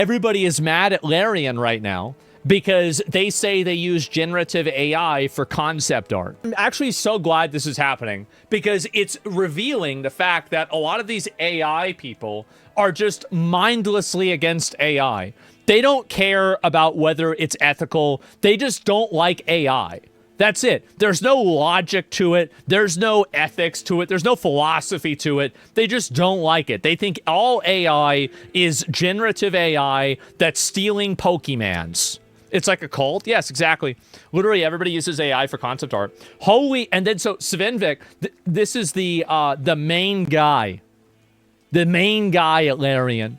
Everybody is mad at Larian right now because they say they use generative AI for concept art. I'm actually so glad this is happening because it's revealing the fact that a lot of these AI people are just mindlessly against AI. They don't care about whether it's ethical. They just don't like AI. That's it. There's no logic to it. There's no ethics to it. There's no philosophy to it. They just don't like it. They think all AI is generative AI that's stealing Pokemans. It's like a cult. Yes, exactly. Literally everybody uses AI for concept art. Holy, and then so Svenvik, this is the main guy. The main guy at Larian.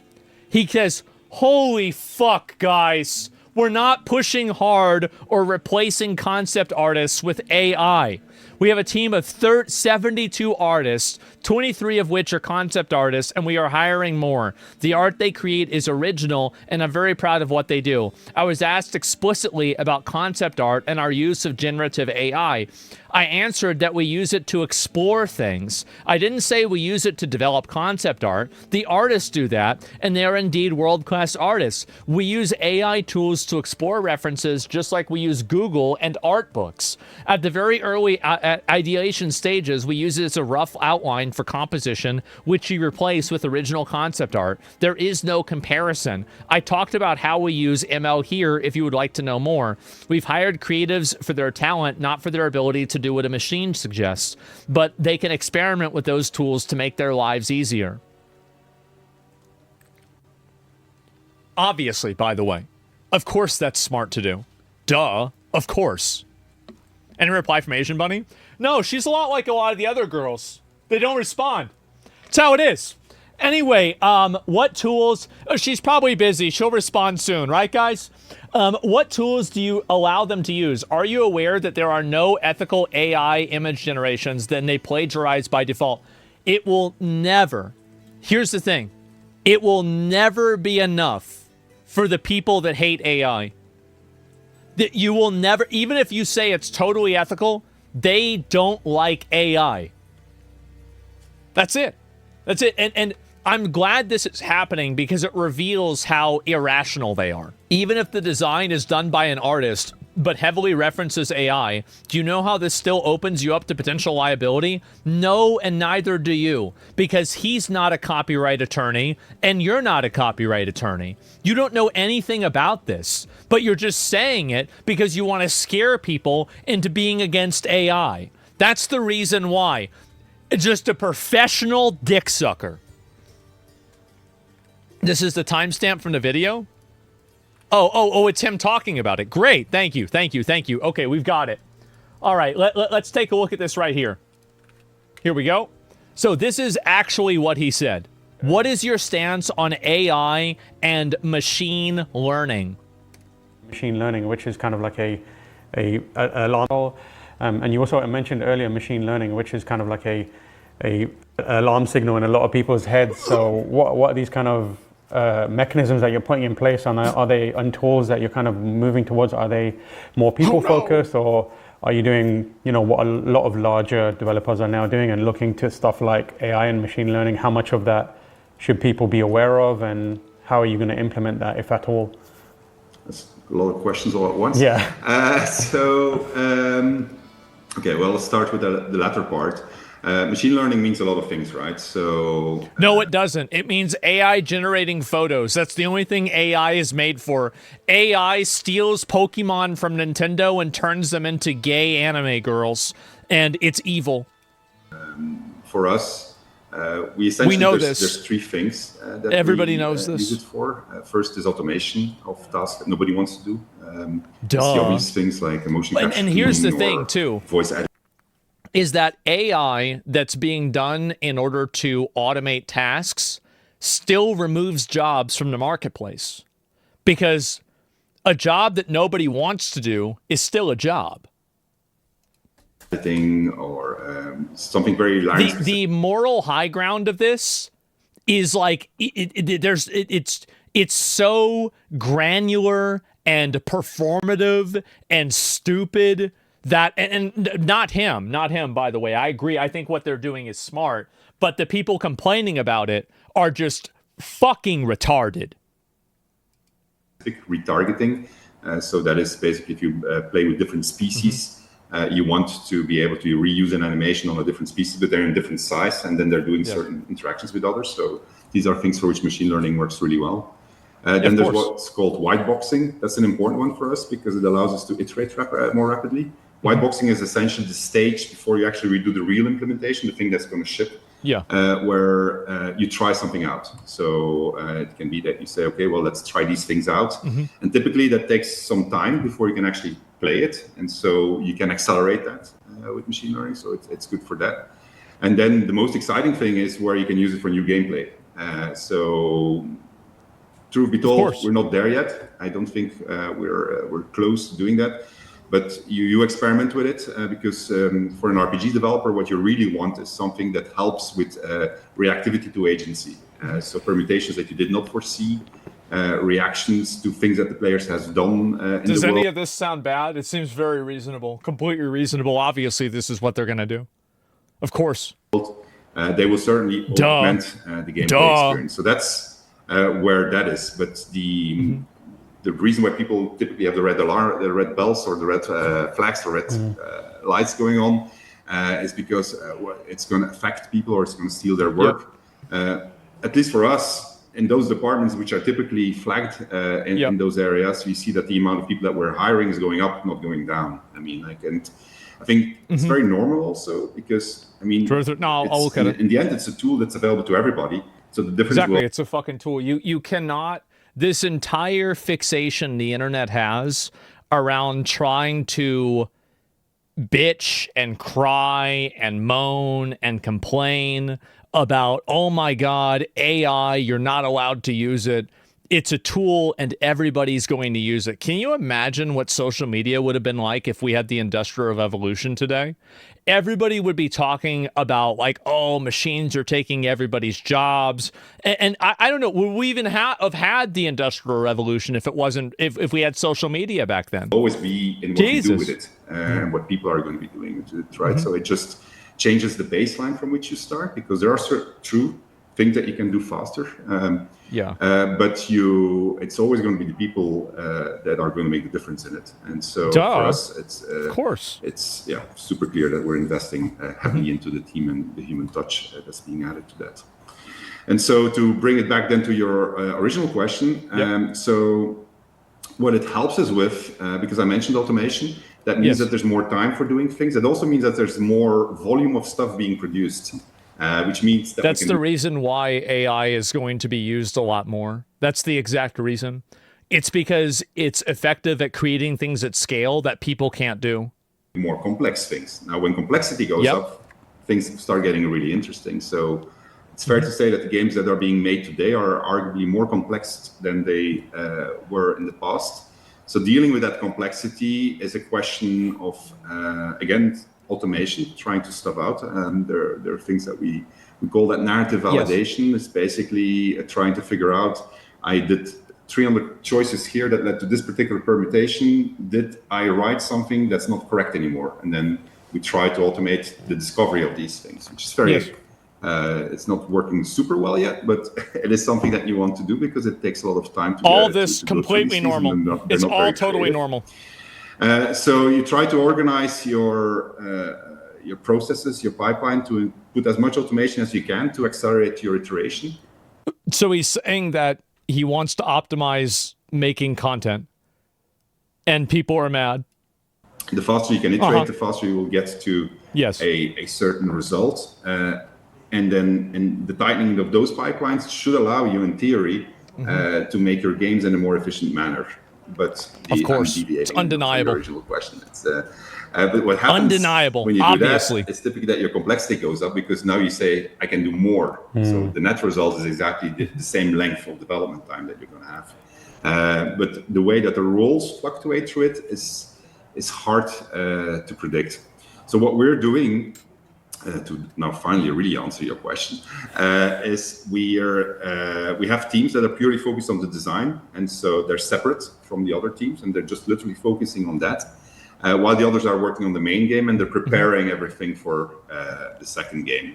He says, holy fuck, guys. We're not pushing hard or replacing concept artists with AI. We have a team of 72 artists, 23 of which are concept artists, and we are hiring more. The art they create is original, and I'm very proud of what they do. I was asked explicitly about concept art and our use of generative AI. I answered that we use it to explore things. I didn't say we use it to develop concept art. The artists do that, and they are indeed world-class artists. We use AI tools to explore references just like we use Google and art books. At the very early ideation stages, we use it as a rough outline for composition, which we replace with original concept art. There is no comparison. I talked about how we use ML here if you would like to know more. We've hired creatives for their talent, not for their ability to do what a machine suggests, but they can experiment with those tools to make their lives easier. Obviously, by the way. Of course that's smart to do. Duh. Of course. Any reply from Asian Bunny? No, she's a lot like a lot of the other girls. They don't respond. That's how it is. Anyway, what tools? Oh, she's probably busy. She'll respond soon, right, guys? What tools do you allow them to use? Are you aware that there are no ethical AI image generations, then they plagiarize by default? It will never. Here's the thing. It will never be enough for the people that hate AI. That you will never, even if you say it's totally ethical, they don't like AI. That's it. That's it. And I'm glad this is happening because it reveals how irrational they are. Even if the design is done by an artist, but heavily references AI, do you know how this still opens you up to potential liability? No, and neither do you, because he's not a copyright attorney, and you're not a copyright attorney. You don't know anything about this, but you're just saying it because you want to scare people into being against AI. That's the reason why. Just a professional dick sucker. This is the timestamp from the video? Oh, it's him talking about it. Great, thank you. Okay, we've got it. All right, let's take a look at this right here. Here we go. So this is actually what he said. What is your stance on AI and machine learning? Machine learning, which is kind of like a alarm. And you also mentioned earlier machine learning, which is kind of like a alarm signal in a lot of people's heads. So what are these kind of mechanisms that you're putting in place, and are they on tools that you're kind of moving towards? Are they more people focused, or are you doing, you know, what a lot of larger developers are now doing and looking to stuff like AI and machine learning? How much of that should people be aware of, and how are you going to implement that, if at all? That's a lot of questions all at once. Yeah. Okay, well, let's start with the latter part. Machine learning means a lot of things, right? So no, it doesn't. It means AI generating photos. That's the only thing AI is made for. AI steals Pokemon from Nintendo and turns them into gay anime girls, and it's evil. For us, we essentially know there's three things that everybody we, knows this. use it for. First is automation of tasks that nobody wants to do. Duh. It's the obvious things like emotion capturing. And here's the thing too. Voice editing. Is that AI that's being done in order to automate tasks still removes jobs from the marketplace. Because a job that nobody wants to do is still a job. Or something very large. The moral high ground of this is like, it's so granular and performative and stupid that, and not him, by the way. I agree. I think what they're doing is smart, but the people complaining about it are just fucking retarded. retargeting. So that is basically if you play with different species, you want to be able to reuse an animation on a different species, but they're in different size, and then they're doing certain interactions with others. So these are things for which machine learning works really well. Then there's what's called white boxing. That's an important one for us because it allows us to iterate more rapidly. White boxing is essentially the stage before you actually redo the real implementation, the thing that's going to ship, where you try something out. So it can be that you say, okay, well, let's try these things out. And typically that takes some time before you can actually play it. And so you can accelerate that with machine learning. So it's good for that. And then the most exciting thing is where you can use it for new gameplay. So truth be told, we're not there yet. I don't think we're close to doing that. But you experiment with it because for an RPG developer, what you really want is something that helps with reactivity to agency. So permutations that you did not foresee, reactions to things that the players has done in the world. Does any of this sound bad? It seems very reasonable, completely reasonable. Obviously, this is what they're going to do. Of course. They will certainly augment the gameplay experience. So that's where that is. But the reason why people typically have the red bells or the red flags, the red lights going on, is because it's going to affect people or it's going to steal their work. At least for us, in those departments which are typically flagged in those areas, we see that the amount of people that we're hiring is going up, not going down. I mean, and I think it's very normal also because, I mean, I'll look at it. In the end, it's a tool that's available to everybody. So the difference it's a fucking tool. You cannot. This entire fixation the internet has around trying to bitch and cry and moan and complain about, oh my God, AI, you're not allowed to use it. It's a tool and everybody's going to use it. Can you imagine what social media would have been like if we had the Industrial Revolution today? Everybody would be talking about like, oh, machines are taking everybody's jobs. And I don't know, would we even have had the Industrial Revolution if it wasn't, if we had social media back then? Always be in what you do with it and what people are going to be doing with it, right? So it just changes the baseline from which you start because there are certain true things that you can do faster. But it's always going to be the people that are going to make the difference in it. And so for us, it's of course, it's super clear that we're investing heavily into the team and the human touch that's being added to that. And so to bring it back then to your original question, so what it helps us with, because I mentioned automation, that means that there's more time for doing things. It also means that there's more volume of stuff being produced. Which means that that's the reason why AI is going to be used a lot more. That's the exact reason. It's because it's effective at creating things at scale that people can't do. More complex things. Now, when complexity goes up, things start getting really interesting. So it's fair to say that the games that are being made today are arguably more complex than they were in the past. So dealing with that complexity is a question of, again, automation, trying to stuff out. And there are things that we call that narrative validation. It's basically trying to figure out, I did 300 choices here that led to this particular permutation. Did I write something that's not correct anymore? And then we try to automate the discovery of these things, which is very, it's not working super well yet, but it is something that you want to do because it takes a lot of time to all this completely normal. It's all totally normal. So you try to organize your processes, your pipeline to put as much automation as you can to accelerate your iteration. So he's saying that he wants to optimize making content, and people are mad. The faster you can iterate, the faster you will get to a certain result. And then the tightening of those pipelines should allow you, in theory, to make your games in a more efficient manner. But of course, it's undeniable. From the original question. But what happens when you do that, it's typically that your complexity goes up because now you say, I can do more. So the net result is exactly the same length of development time that you're going to have. But the way that the roles fluctuate through it is hard to predict. So what we're doing, to now finally really answer your question, is we have teams that are purely focused on the design, and so they're separate from the other teams, and they're just literally focusing on that, while the others are working on the main game and they're preparing everything for the second game.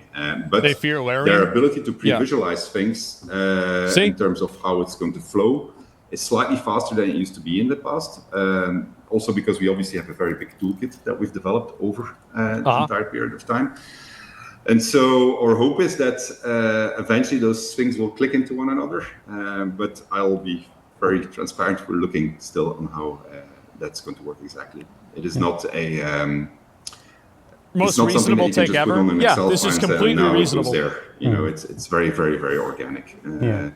But they fear Larian? Their ability to pre-visualize things in terms of how it's going to flow is slightly faster than it used to be in the past. Also because we obviously have a very big toolkit that we've developed over the entire period of time. And so our hope is that eventually those things will click into one another. But I'll be very transparent. We're looking still on how that's going to work exactly. It is not a most reasonable take ever. Yeah, this is completely reasonable. There, you know, it's very, very, very organic. The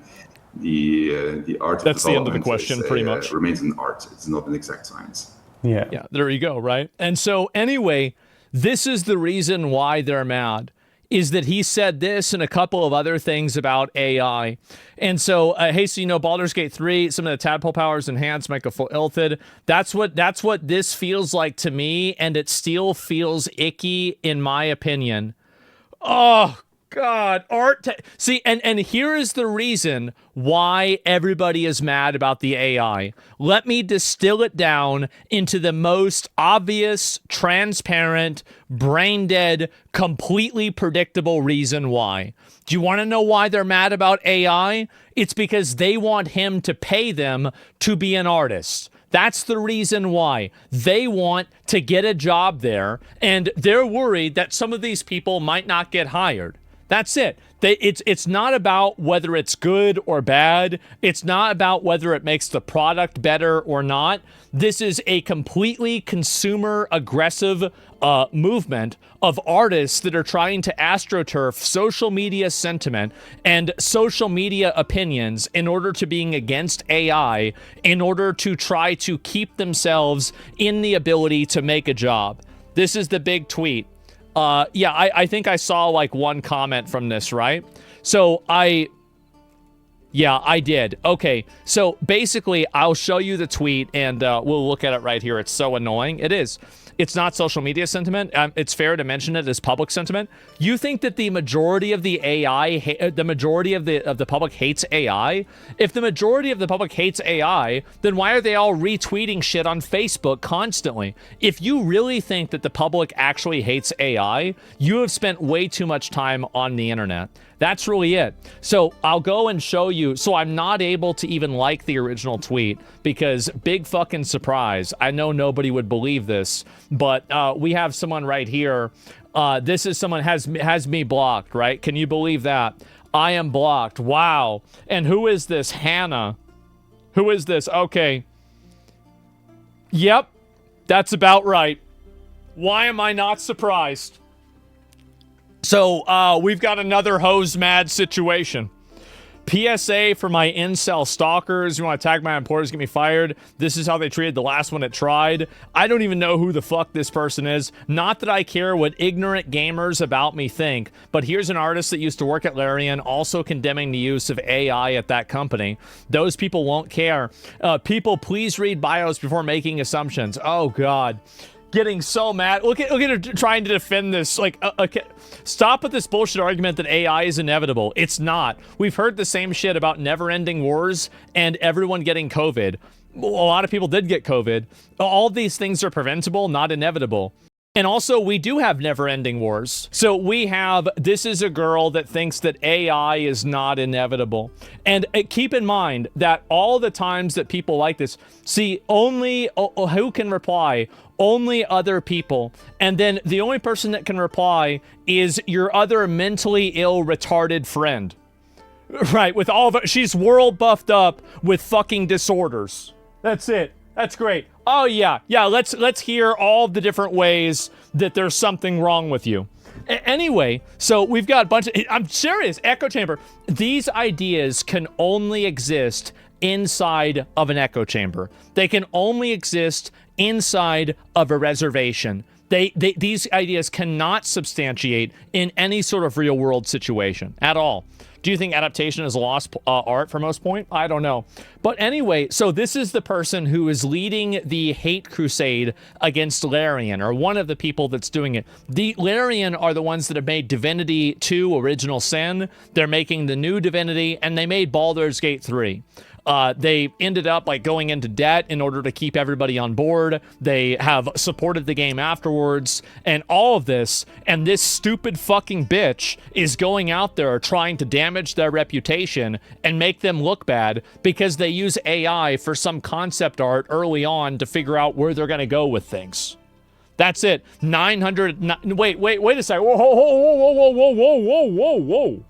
art. That's the end of the question, pretty much. Remains an art. It's not an exact science. Yeah. Yeah. There you go. Right. And so anyway, this is the reason why they're mad. Is that he said this and a couple of other things about AI. And so, hey, so you know, Baldur's Gate 3, some of the tadpole powers enhanced, make a full Illithid. That's what this feels like to me, and it still feels icky, in my opinion. Oh, God, see, and here is the reason why everybody is mad about the AI. Let me distill it down into the most obvious, transparent, brain-dead, completely predictable reason why. Do you want to know why they're mad about AI? It's because they want him to pay them to be an artist. That's the reason why. They want to get a job there, and they're worried that some of these people might not get hired. That's it. It's not about whether it's good or bad. It's not about whether it makes the product better or not. This is a completely consumer aggressive movement of artists that are trying to astroturf social media sentiment and social media opinions in order to being against AI, in order to try to keep themselves in the ability to make a job. This is the big tweet. Yeah, I think I saw like one comment from this, right? So yeah, I did. Okay, so basically I'll show you the tweet and we'll look at it right here. It's so annoying. It is. It's not social media sentiment. It's fair to mention it as public sentiment. You think that the majority of the AI, the majority of the public hates AI? If the majority of the public hates AI, then why are they all retweeting shit on Facebook constantly? If you really think that the public actually hates AI, you have spent way too much time on the internet. That's really it. So I'll go and show you. So I'm not able to even like the original tweet because big fucking surprise. I know nobody would believe this, but we have someone right here. This is someone has me blocked, right? Can you believe that? I am blocked. Wow. And who is this? Hannah. Who is this? Okay. Yep. That's about right. Why am I not surprised? So, we've got another hose mad situation. PSA for my incel stalkers. You want to tag my employers, get me fired. This is how they treated the last one that tried. I don't even know who the fuck this person is. Not that I care what ignorant gamers about me think, but here's an artist that used to work at Larian also condemning the use of AI at that company. Those people won't care. People, please read bios before making assumptions. Oh, God. Getting so mad. Look at her trying to defend this. Like, okay. Stop with this bullshit argument that AI is inevitable. It's not. We've heard the same shit about never-ending wars and everyone getting COVID. A lot of people did get COVID. All of these things are preventable, not inevitable. And also, we do have never-ending wars. So we have, this is a girl that thinks that AI is not inevitable. And keep in mind that all the times that people like this, see, only, who can reply? Only other people. And then the only person that can reply is your other mentally ill, retarded friend. Right, with all of it. She's world buffed up with fucking disorders. That's it. That's great. Oh, yeah. Yeah, let's hear all the different ways that there's something wrong with you. Anyway, so we've got a bunch of... I'm serious. Echo chamber. These ideas can only exist inside of an echo chamber. They can only exist inside of a reservation. These ideas cannot substantiate in any sort of real-world situation at all. Do you think adaptation is a lost art for most point? I don't know. But anyway, so this is the person who is leading the hate crusade against Larian, or one of the people that's doing it. The Larian are the ones that have made Divinity 2 Original Sin. They're making the new Divinity, and they made Baldur's Gate 3. They ended up like going into debt in order to keep everybody on board. They have supported the game afterwards and all of this. And this stupid fucking bitch is going out there trying to damage their reputation and make them look bad because they use AI for some concept art early on to figure out where they're going to go with things. That's it. 900. Wait a second. Whoa.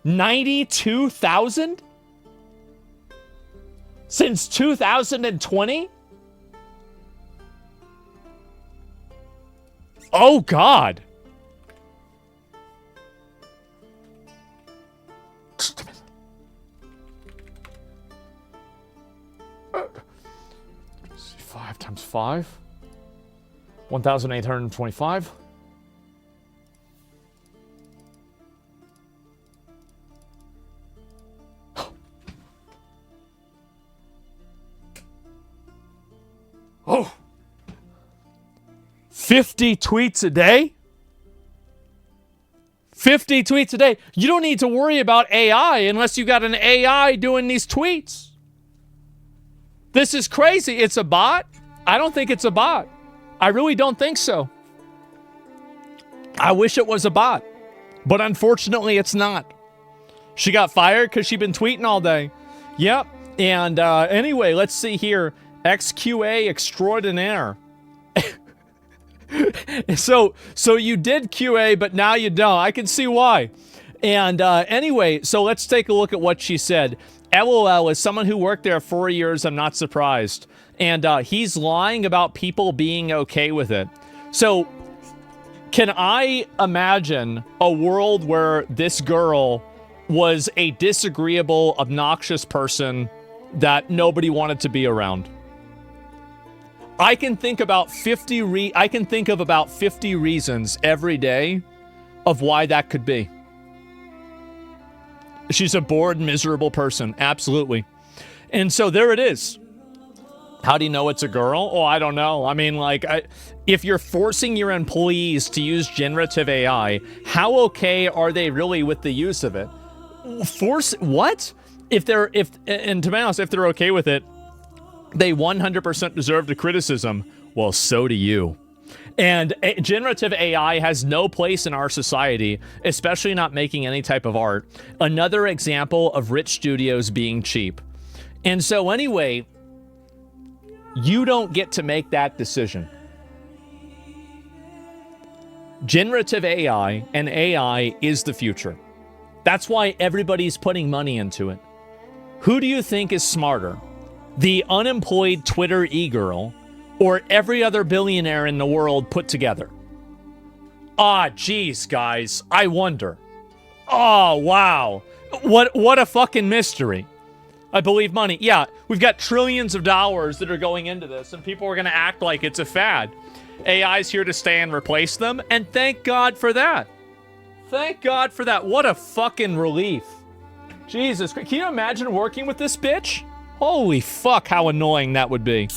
92,000 since 2020? Oh God. Five times 5. 1,825. Oh. 50 tweets a day? 50 tweets a day. You don't need to worry about AI unless you got an AI doing these tweets. This is crazy. It's a bot? I don't think it's a bot. I really don't think so. I wish it was a bot, but unfortunately it's not. She got fired because she'd been tweeting all day. Yep. And anyway, let's see here. XQA extraordinaire. So you did QA, but now you don't. I can see why. And anyway, so let's take a look at what she said. LOL, as someone who worked there 4 years, I'm not surprised. And he's lying about people being okay with it. So can I imagine a world where this girl was a disagreeable, obnoxious person that nobody wanted to be around? I can think about 50 reasons every day of why that could be. She's a bored, miserable person. Absolutely. And so there it is. How do you know it's a girl? Oh, I don't know. I mean, like, if you're forcing your employees to use generative AI, how okay are they really with the use of it? Force what? And to be honest, if they're okay with it, they 100% deserve the criticism. Well, so do you. And generative AI has no place in our society, especially not making any type of art. Another example of rich studios being cheap. And so anyway, you don't get to make that decision. Generative AI and AI is the future. That's why everybody's putting money into it. Who do you think is smarter? The unemployed Twitter e-girl or every other billionaire in the world put together? Ah, geez, guys, I wonder. Oh, wow. What a fucking mystery. I believe money. Yeah, we've got trillions of dollars that are going into this, and people are going to act like it's a fad. AI's here to stay and replace them, and thank God for that. Thank God for that. What a fucking relief. Jesus Christ. Can you imagine working with this bitch? Holy fuck, how annoying that would be.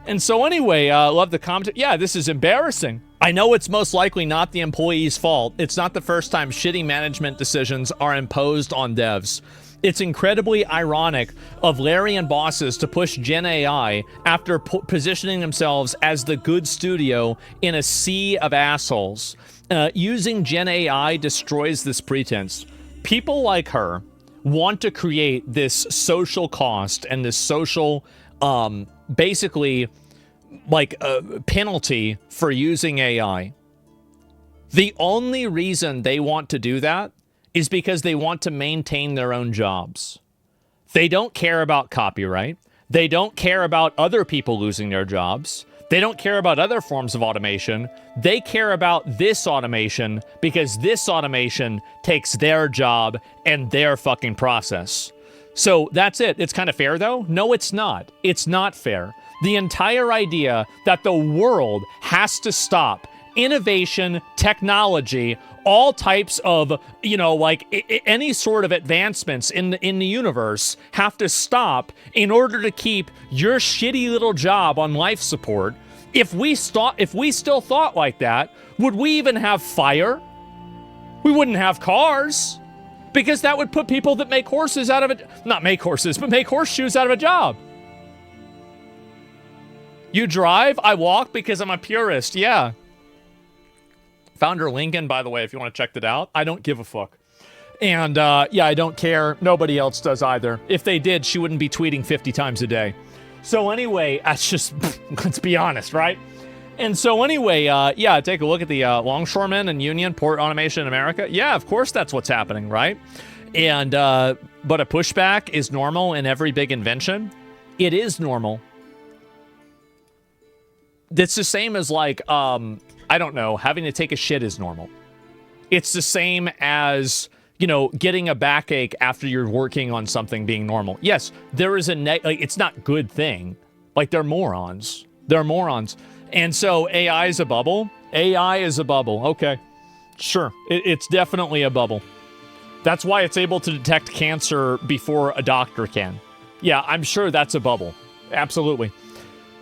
And so anyway, love the comment. Yeah, this is embarrassing. I know it's most likely not the employee's fault. It's not the first time shitty management decisions are imposed on devs. It's incredibly ironic of Larian bosses to push Gen AI after positioning themselves as the good studio in a sea of assholes. Using Gen AI destroys this pretense. People like her want to create this social cost and this social, basically, like a penalty for using AI. The only reason they want to do that is because they want to maintain their own jobs. They don't care about copyright. They don't care about other people losing their jobs. They don't care about other forms of automation. They care about this automation because this automation takes their job and their fucking process. So that's it. It's kind of fair, though? No, it's not. It's not fair. The entire idea that the world has to stop innovation, technology, all types of, any sort of advancements in the universe have to stop in order to keep your shitty little job on life support. If we still thought like that, would we even have fire? We wouldn't have cars. Because that would put people that make horses out of it, not make horses, but make horseshoes out of a job. You drive, I walk because I'm a purist, yeah. Founder Lincoln, by the way, if you want to check that out, I don't give a fuck. And yeah, I don't care. Nobody else does either. If they did, she wouldn't be tweeting 50 times a day. So anyway, that's just, let's be honest, right? And so anyway, yeah, take a look at the longshoremen and union port automation in America. Yeah, of course that's what's happening, right? And, but a pushback is normal in every big invention. It is normal. It's the same as like, I don't know, having to take a shit is normal. It's the same as, you know, getting a backache after you're working on something being normal. Yes, there is a, like, it's not good thing. Like, they're morons. They're morons. And so AI is a bubble. AI is a bubble. Okay, sure. It's definitely a bubble. That's why it's able to detect cancer before a doctor can. Yeah, I'm sure that's a bubble. Absolutely.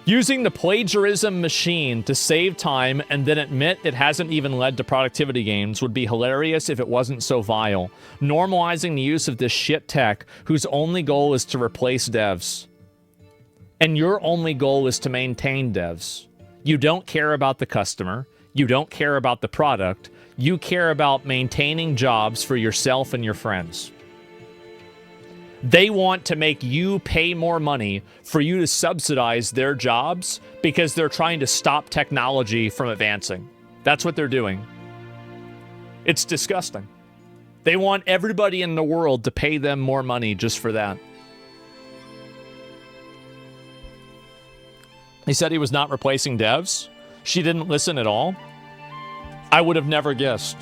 Using the plagiarism machine to save time and then admit it hasn't even led to productivity gains would be hilarious if it wasn't so vile. Normalizing the use of this shit tech whose only goal is to replace devs. And your only goal is to maintain devs. You don't care about the customer. You don't care about the product. You care about maintaining jobs for yourself and your friends. They want to make you pay more money for you to subsidize their jobs because they're trying to stop technology from advancing. That's what they're doing. It's disgusting. They want everybody in the world to pay them more money just for that. He said he was not replacing devs. She didn't listen at all. I would have never guessed.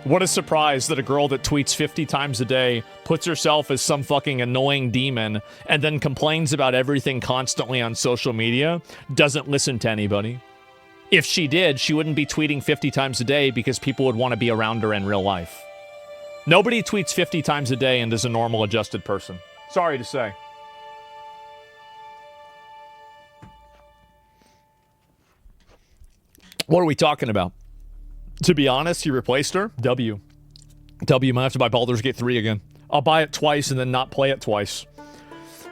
What a surprise that a girl that tweets 50 times a day, puts herself as some fucking annoying demon, and then complains about everything constantly on social media, doesn't listen to anybody. If she did, she wouldn't be tweeting 50 times a day because people would want to be around her in real life. Nobody tweets 50 times a day and is a normal adjusted person. Sorry to say. What are we talking about? To be honest, he replaced her. W, might have to buy Baldur's Gate 3 again. I'll buy it twice and then not play it twice.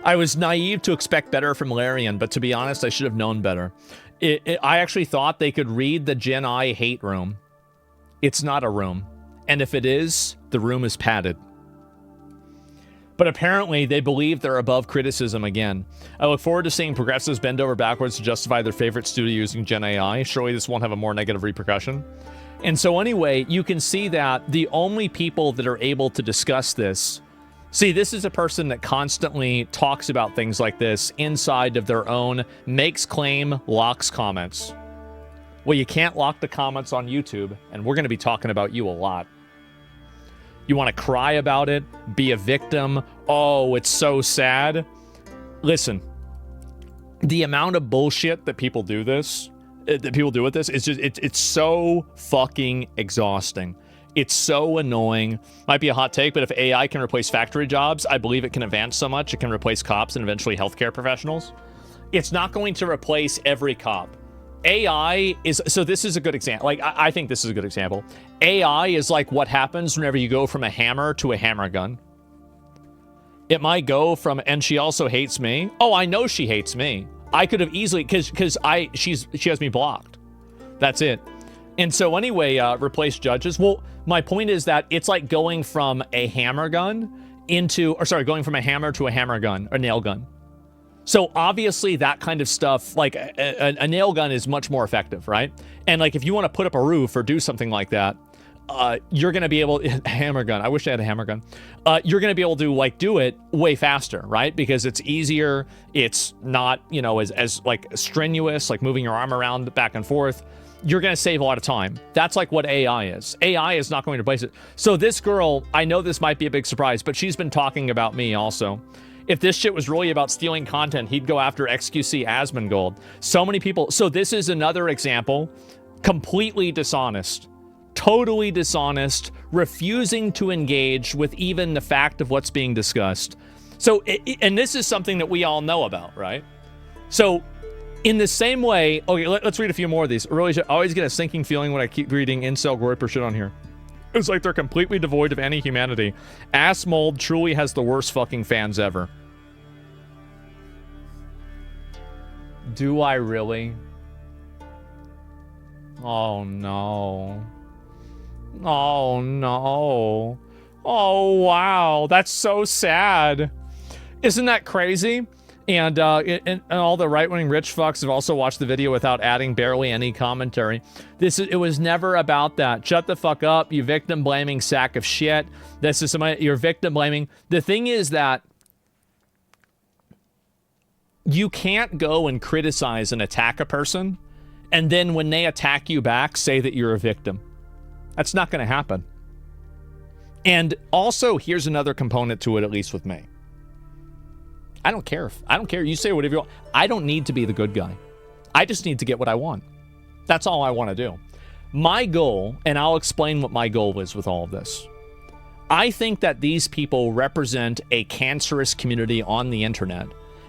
I was naive to expect better from Larian, but to be honest, I should have known better. I actually thought they could read the Gen I hate room. It's not a room. And if it is, the room is padded. But apparently, they believe they're above criticism again. I look forward to seeing progressives bend over backwards to justify their favorite studio using Gen AI. Surely this won't have a more negative repercussion. And so anyway, you can see that the only people that are able to discuss this... See, this is a person that constantly talks about things like this inside of their own makes claim, locks comments. Well, you can't lock the comments on YouTube, and we're going to be talking about you a lot. You want to cry about it, be a victim. Oh, it's so sad. Listen, the amount of bullshit that people do this, that people do with this, it's just, it's so fucking exhausting. It's so annoying. Might be a hot take, but if AI can replace factory jobs, I believe it can advance so much it can replace cops and eventually healthcare professionals. It's not going to replace every cop. AI is, so this is a good example. Like, I think this is a good example. AI is like what happens whenever you go from a hammer to a hammer gun. It might go from, and she also hates me. Oh, I know she hates me. I could have easily, because she has me blocked. That's it. And so anyway, replace judges. Well, my point is that it's like going from a hammer gun going from a hammer to a hammer gun, or nail gun. So obviously that kind of stuff, like a nail gun is much more effective, right? And like if you want to put up a roof or do something like that, you're going to be able, hammer gun, I wish I had a hammer gun. You're going to be able to like do it way faster, right? Because it's easier. It's not, you know, as like strenuous, like moving your arm around back and forth. You're going to save a lot of time. That's like what AI is. AI is not going to replace it. So this girl, I know this might be a big surprise, but she's been talking about me also. If this shit was really about stealing content, he'd go after XQC Asmongold. So many people. So this is another example. Completely dishonest. Totally dishonest. Refusing to engage with even the fact of what's being discussed. So, and this is something that we all know about, right? So, in the same way, okay, let's read a few more of these. I always get a sinking feeling when I keep reading incel Groyper shit on here. It's like they're completely devoid of any humanity. Asmongold truly has the worst fucking fans ever. Do I really? Oh no. Oh no. Oh wow, that's so sad. Isn't that crazy? And all the right-wing rich fucks have also watched the video without adding barely any commentary. It was never about that. Shut the fuck up, you victim-blaming sack of shit. This is you're victim-blaming. The thing is that you can't go and criticize and attack a person, and then when they attack you back, say that you're a victim. That's not going to happen. And also, here's another component to it, at least with me. I don't care. I don't care. You say whatever you want. I don't need to be the good guy. I just need to get what I want. That's all I want to do. My goal, and I'll explain what my goal is with all of this. I think that these people represent a cancerous community on the internet.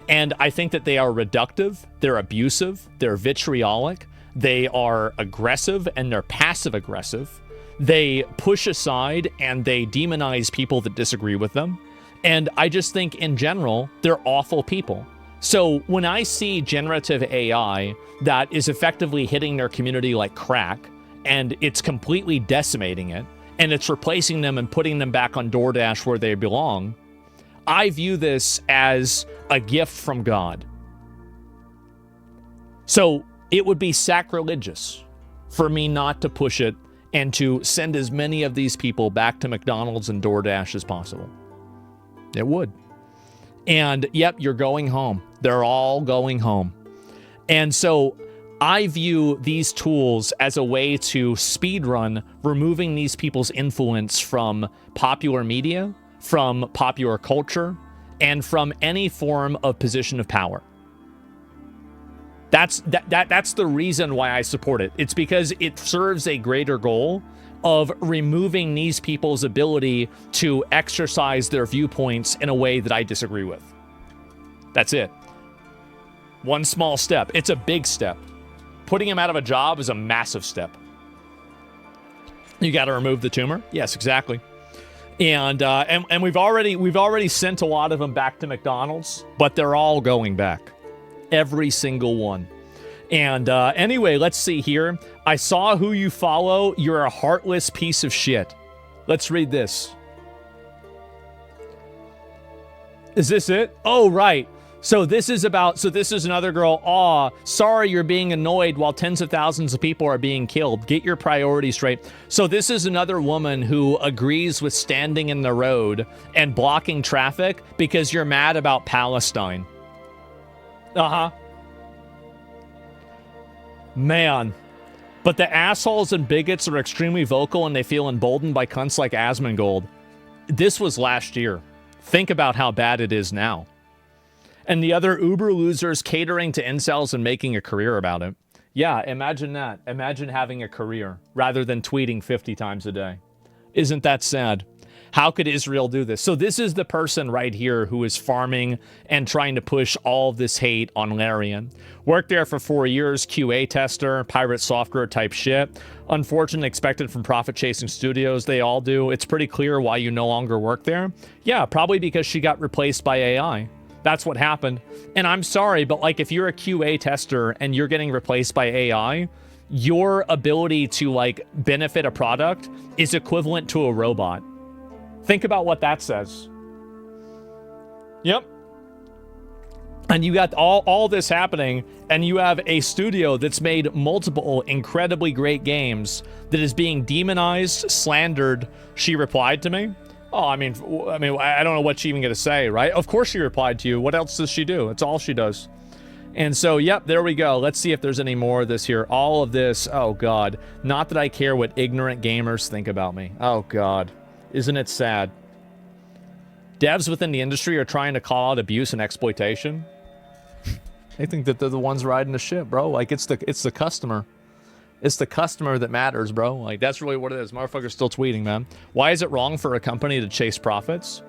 And I think that they are reductive, they're abusive, they're vitriolic, they are aggressive, and they're passive-aggressive. They push aside and they demonize people that disagree with them. And I just think, in general, they're awful people. So when I see generative AI that is effectively hitting their community like crack, and it's completely decimating it, and it's replacing them and putting them back on DoorDash where they belong, I view this as a gift from God. So it would be sacrilegious for me not to push it and to send as many of these people back to McDonald's and DoorDash as possible. It would. And yep, you're going home. They're all going home. And so I view these tools as a way to speedrun removing these people's influence from popular media, from popular culture, and from any form of position of power. That's the reason why I support it. It's because it serves a greater goal of removing these people's ability to exercise their viewpoints in a way that I disagree with. That's it. One small step. It's a big step. Putting him out of a job is a massive step. You got to remove the tumor? Yes, exactly. And we've already sent a lot of them back to McDonald's, but they're all going back. Every single one. And anyway, let's see here. I saw who you follow. You're a heartless piece of shit. Let's read this. Is this it? Oh, right. So this is another girl. Aw, sorry you're being annoyed while tens of thousands of people are being killed. Get your priorities straight. So this is another woman who agrees with standing in the road and blocking traffic because you're mad about Palestine. Uh-huh. Man. But the assholes and bigots are extremely vocal and they feel emboldened by cunts like Asmongold. This was last year. Think about how bad it is now. And the other uber losers catering to incels and making a career about it. Yeah, imagine that. Imagine having a career rather than tweeting 50 times a day. Isn't that sad? How could Israel do this? So this is the person right here who is farming and trying to push all of this hate on Larian. Worked there for 4 years, QA tester, pirate software type shit. Unfortunate expected from profit-chasing studios. They all do. It's pretty clear why you no longer work there. Yeah, probably because she got replaced by AI. That's what happened. And I'm sorry, but like if you're a QA tester and you're getting replaced by AI, your ability to like benefit a product is equivalent to a robot. Think about what that says. Yep. And you got all this happening, and you have a studio that's made multiple incredibly great games that is being demonized, slandered. She replied to me. Oh, I mean, I don't know what she's even going to say, right? Of course she replied to you. What else does she do? That's all she does. And so, yep, there we go. Let's see if there's any more of this here. All of this, oh, God. Not that I care what ignorant gamers think about me. Oh, God. Isn't it sad? Devs within the industry are trying to call out abuse and exploitation. They think that they're the ones riding the ship, bro. Like, it's the customer. It's the customer that matters, bro. Like, that's really what it is. Motherfucker's still tweeting, man. Why is it wrong for a company to chase profits?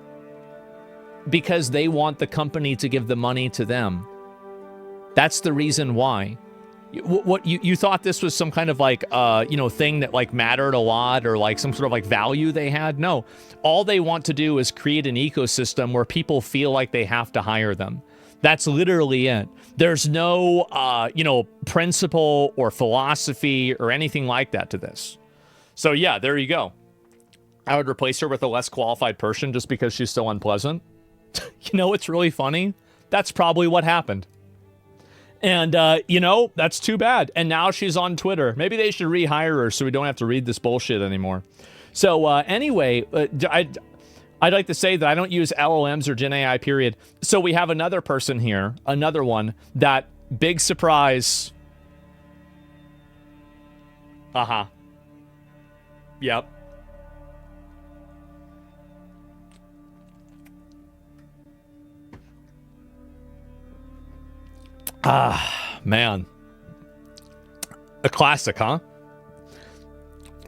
Because they want the company to give the money to them. That's the reason why. What you thought this was some kind of like thing that like mattered a lot, or like some sort of like value they had? No, all they want to do is create an ecosystem where people feel like they have to hire them. That's literally it. There's no principle or philosophy or anything like that to this. So yeah, there you go. I would replace her with a less qualified person just because she's so unpleasant. You know what's really funny? That's probably what happened. And, that's too bad. And now she's on Twitter. Maybe they should rehire her so we don't have to read this bullshit anymore. So, anyway, I'd like to say that I don't use LLMs or Gen AI, period. So we have another person here, another one, that big surprise. Uh-huh. Yep. Ah, man. A classic, huh?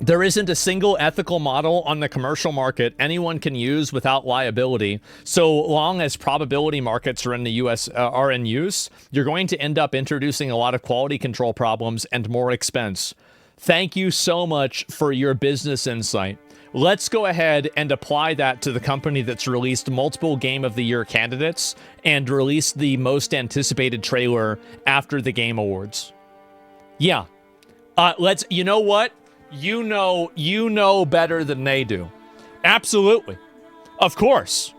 There isn't a single ethical model on the commercial market anyone can use without liability. So long as probability markets are in the US are in use, you're going to end up introducing a lot of quality control problems and more expense. Thank you so much for your business insight. Let's go ahead and apply that to the company that's released multiple Game of the Year candidates and released the most anticipated trailer after the Game Awards. Yeah. You know what? You know better than they do. Absolutely. Of course.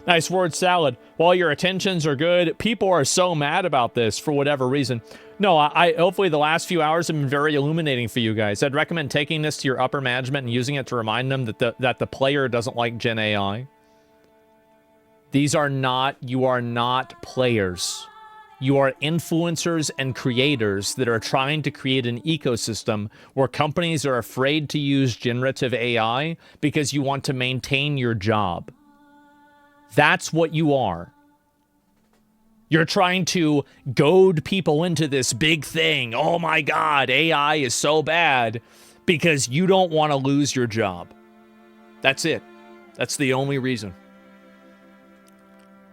Nice word salad. While your intentions are good, people are so mad about this for whatever reason. No, I hopefully the last few hours have been very illuminating for you guys. I'd recommend taking this to your upper management and using it to remind them that the player doesn't like Gen AI. You are not players. You are influencers and creators that are trying to create an ecosystem where companies are afraid to use generative AI because you want to maintain your job. That's what you are. You're trying to goad people into this big thing. Oh my God, AI is so bad, because you don't want to lose your job. That's it. That's the only reason.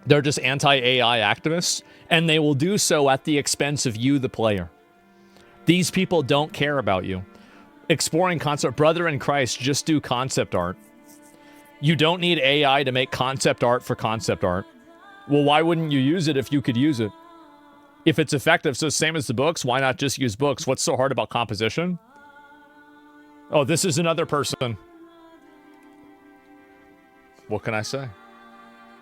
They're just anti-AI activists, and they will do so at the expense of you, the player. These people don't care about you. Exploring concept, brother in Christ, just do concept art. You don't need AI to make concept art for concept art. Well, why wouldn't you use it if you could use it? If it's effective, so same as the books, why not just use books? What's so hard about composition? Oh, this is another person. What can I say?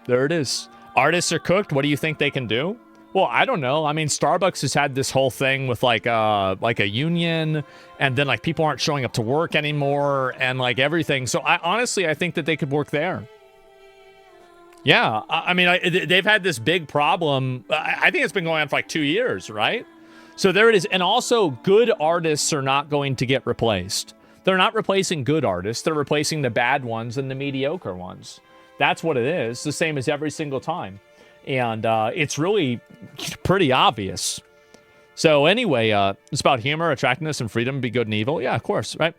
There it is. Artists are cooked. What do you think they can do? Well, I don't know. I mean, Starbucks has had this whole thing with like a union, and then like people aren't showing up to work anymore, and like everything. So I think that they could work there. Yeah, I mean, they've had this big problem. I think it's been going on for like 2 years, right? So there it is. And also, good artists are not going to get replaced. They're not replacing good artists. They're replacing the bad ones and the mediocre ones. That's what it is. The same as every single time. And it's really pretty obvious. So anyway, it's about humor, attractiveness, and freedom. Be good and evil. Yeah, of course, right?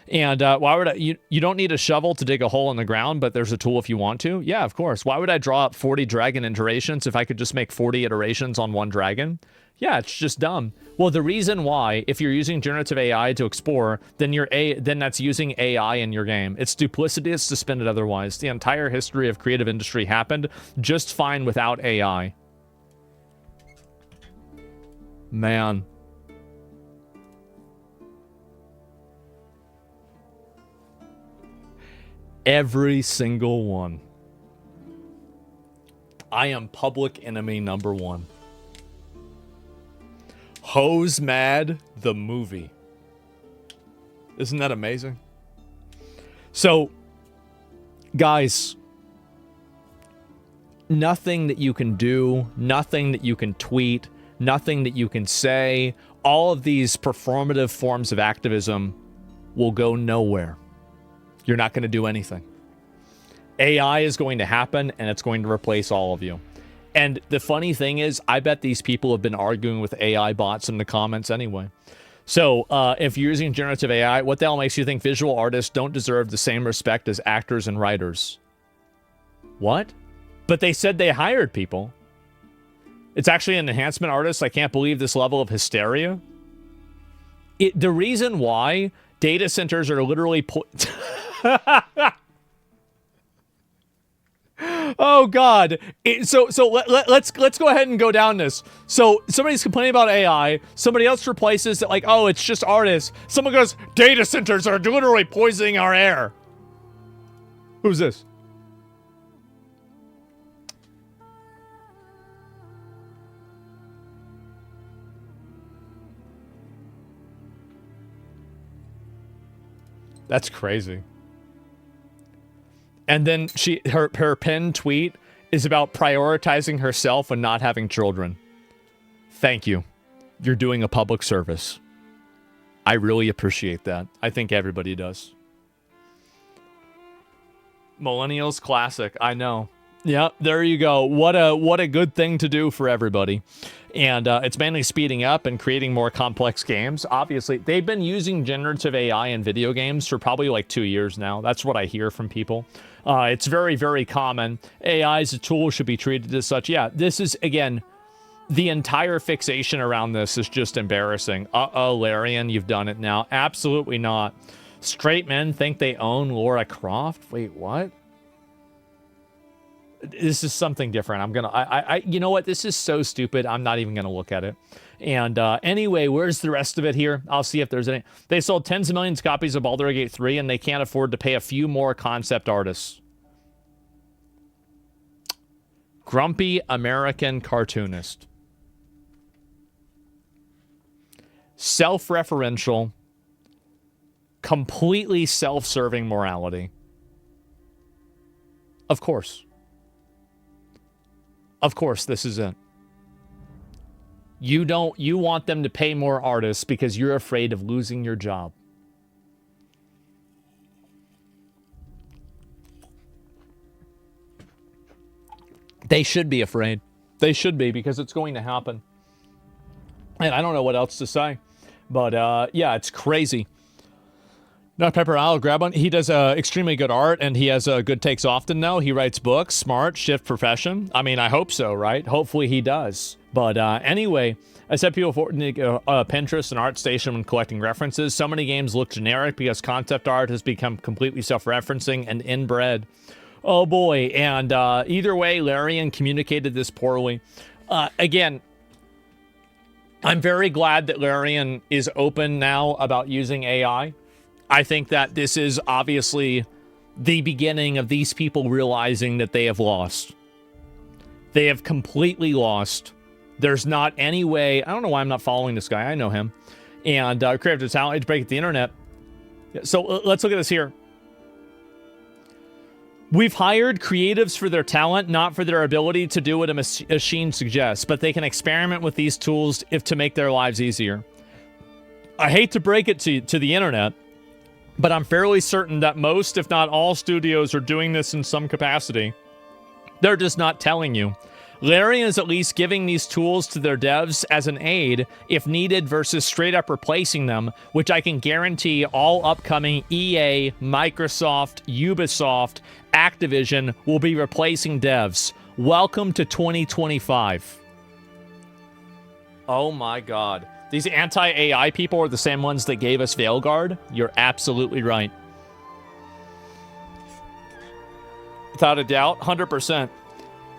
And why would you don't need a shovel to dig a hole in the ground, but there's a tool if you want to? Yeah, of course. Why would I draw up 40 dragon iterations if I could just make 40 iterations on one dragon? Yeah, it's just dumb. Well, the reason why, if you're using generative AI to explore, then that's using AI in your game. It's duplicitous to spin it otherwise. The entire history of creative industry happened just fine without AI. Man. Every single one. I am public enemy number one. Hose Mad, the movie. Isn't that amazing? So, guys, nothing that you can do, nothing that you can tweet, nothing that you can say, all of these performative forms of activism will go nowhere. You're not going to do anything. AI is going to happen, and it's going to replace all of you. And the funny thing is, I bet these people have been arguing with AI bots in the comments anyway. So if you're using generative AI, what the hell makes you think visual artists don't deserve the same respect as actors and writers? What? But they said they hired people. It's actually an enhancement artist. I can't believe this level of hysteria. The reason why data centers are literally oh God! Let's go ahead and go down this. So somebody's complaining about AI. Somebody else replaces it like, oh, it's just artists. Someone goes, data centers are literally poisoning our air. Who's this? That's crazy. And then her pinned tweet is about prioritizing herself and not having children. Thank you. You're doing a public service. I really appreciate that. I think everybody does. Millennials classic. I know. Yeah, there you go. What a good thing to do for everybody. And it's mainly speeding up and creating more complex games. Obviously, they've been using generative AI in video games for probably like 2 years now. That's what I hear from people. It's very, very common. AI as a tool should be treated as such. Yeah, this is, again, the entire fixation around this is just embarrassing. Uh-oh, Larian, you've done it now. Absolutely not. Straight men think they own Laura Croft? Wait, what? This is something different. I'm gonna, you know what? This is so stupid. I'm not even gonna look at it. And anyway, where's the rest of it here? I'll see if there's any. They sold tens of millions of copies of Baldur Gate 3, and they can't afford to pay a few more concept artists. Grumpy American cartoonist. Self-referential, completely self-serving morality. Of course. Of course, this is it. You want them to pay more artists because you're afraid of losing your job. They should be afraid. They should be, because it's going to happen. And I don't know what else to say. But yeah, it's crazy. Not Pepper, I'll grab one. He does extremely good art, and he has good takes often now. He writes books, smart, shift profession. I mean, I hope so, right? Hopefully he does. But anyway, I said people for Pinterest and ArtStation when collecting references. So many games look generic because concept art has become completely self-referencing and inbred. Oh boy, and either way, Larian communicated this poorly. Again, I'm very glad that Larian is open now about using AI. I think that this is obviously the beginning of these people realizing that they have lost. They have completely lost. There's not any way. I don't know why I'm not following this guy. I know him. And creative talent to break the internet. So let's look at this here. We've hired creatives for their talent, not for their ability to do what a machine suggests, but they can experiment with these tools to make their lives easier. I hate to break it to the internet, but I'm fairly certain that most, if not all, studios are doing this in some capacity. They're just not telling you. Larian is at least giving these tools to their devs as an aid, if needed, versus straight up replacing them, which I can guarantee all upcoming EA, Microsoft, Ubisoft, Activision will be replacing devs. Welcome to 2025. Oh my God. These anti-AI people are the same ones that gave us Veilguard? You're absolutely right. Without a doubt, 100%.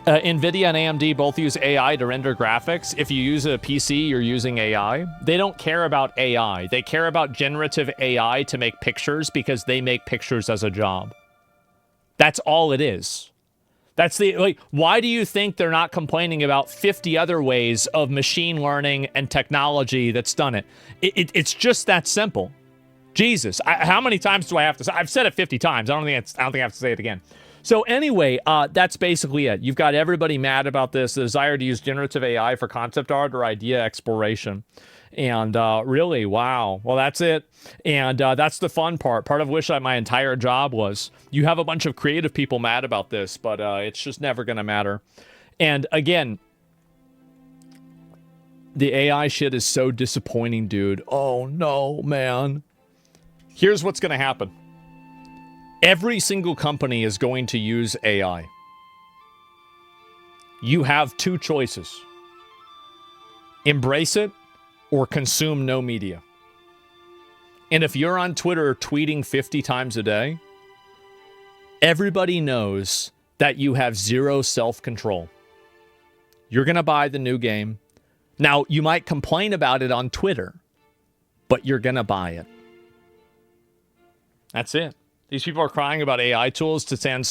NVIDIA and AMD both use AI to render graphics. If you use a PC, you're using AI. They don't care about AI. They care about generative AI to make pictures because they make pictures as a job. That's all it is. That's the, like, why do you think they're not complaining about 50 other ways of machine learning and technology that's done it? It's just that simple. Jesus, how many times do I have to say? I've said it 50 times. I don't think I have to say it again. So anyway, that's basically it. You've got everybody mad about this, the desire to use generative AI for concept art or idea exploration. And really, wow. Well, that's it. And that's the fun part. Part of which my entire job was. You have a bunch of creative people mad about this, but it's just never going to matter. And again, the AI shit is so disappointing, dude. Oh, no, man. Here's what's going to happen. Every single company is going to use AI. You have two choices. Embrace it or consume no media. And if you're on Twitter tweeting 50 times a day, everybody knows that you have zero self-control. You're going to buy the new game. Now, you might complain about it on Twitter, but you're going to buy it. That's it. These people are crying about AI tools to scan.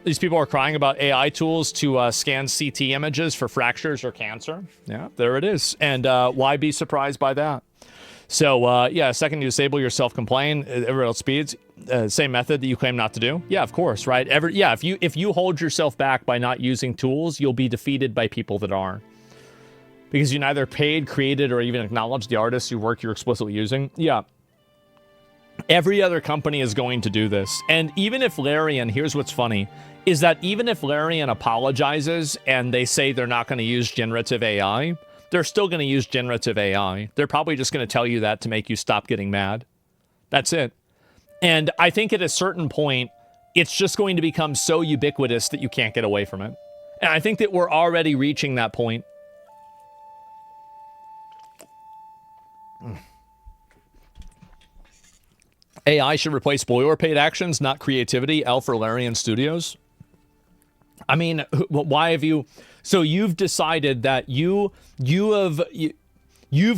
These people are crying about AI tools to scan CT images for fractures or cancer. Yeah, there it is. And why be surprised by that? So yeah, second, you disable your self-complain. Everyone else speeds. Same method that you claim not to do. Yeah, of course, right? If you hold yourself back by not using tools, you'll be defeated by people that are. Because you neither paid, created, or even acknowledged the artists whose work you're explicitly using. Yeah. Every other company is going to do this. And even if Larian, here's what's funny, is that even if Larian apologizes and they say they're not going to use generative AI, they're still going to use generative AI. They're probably just going to tell you that to make you stop getting mad. That's it. And I think at a certain point, it's just going to become so ubiquitous that you can't get away from it. And I think that we're already reaching that point. AI should replace boilerplate actions, not creativity. L for Larian Studios. I mean, why have you? So you've decided that you've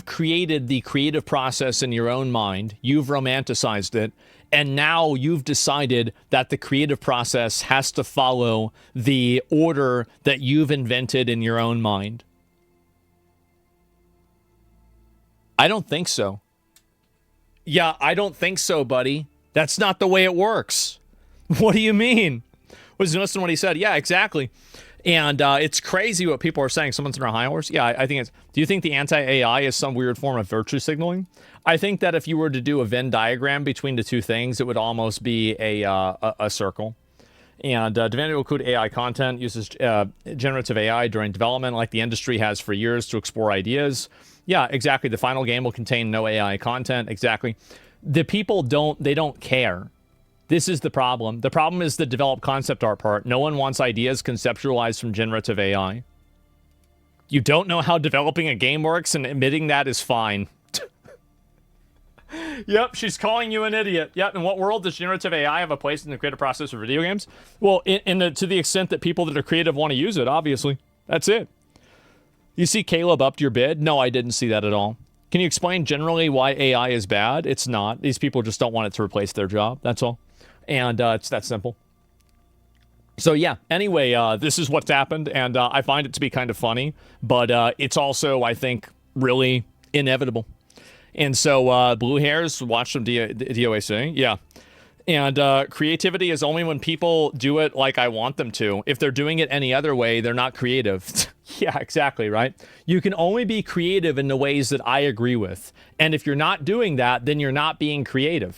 created the creative process in your own mind. You've romanticized it, and now you've decided that the creative process has to follow the order that you've invented in your own mind. I don't think so. Yeah, I don't think so, buddy. That's not the way it works. What do you mean? Was you listen to what he said? Yeah, exactly. And it's crazy what people are saying. Someone's in our high horse. Yeah, I think it's. Do you think the anti-AI is some weird form of virtue signaling? I think that if you were to do a Venn diagram between the two things, it would almost be a circle. And DaVinci will include AI content, uses generative AI during development like the industry has for years to explore ideas. Yeah, exactly. The final game will contain no AI content. Exactly. The people don't care. This is the problem. The problem is the developed concept art part. No one wants ideas conceptualized from generative AI. You don't know how developing a game works, and admitting that is fine. Yep, she's calling you an idiot. Yep, in what world does generative AI have a place in the creative process for video games? Well, to the extent that people that are creative want to use it, obviously. That's it. You see Caleb upped your bid? No, I didn't see that at all. Can you explain generally why AI is bad? It's not. These people just don't want it to replace their job. That's all. And it's that simple. So yeah, anyway, this is what's happened, and I find it to be kind of funny, but it's also, I think, really inevitable. And so blue hairs, watch some DOAC. Yeah. And creativity is only when people do it like I want them to. If they're doing it any other way, they're not creative. Yeah, exactly, right? You can only be creative in the ways that I agree with. And if you're not doing that, then you're not being creative.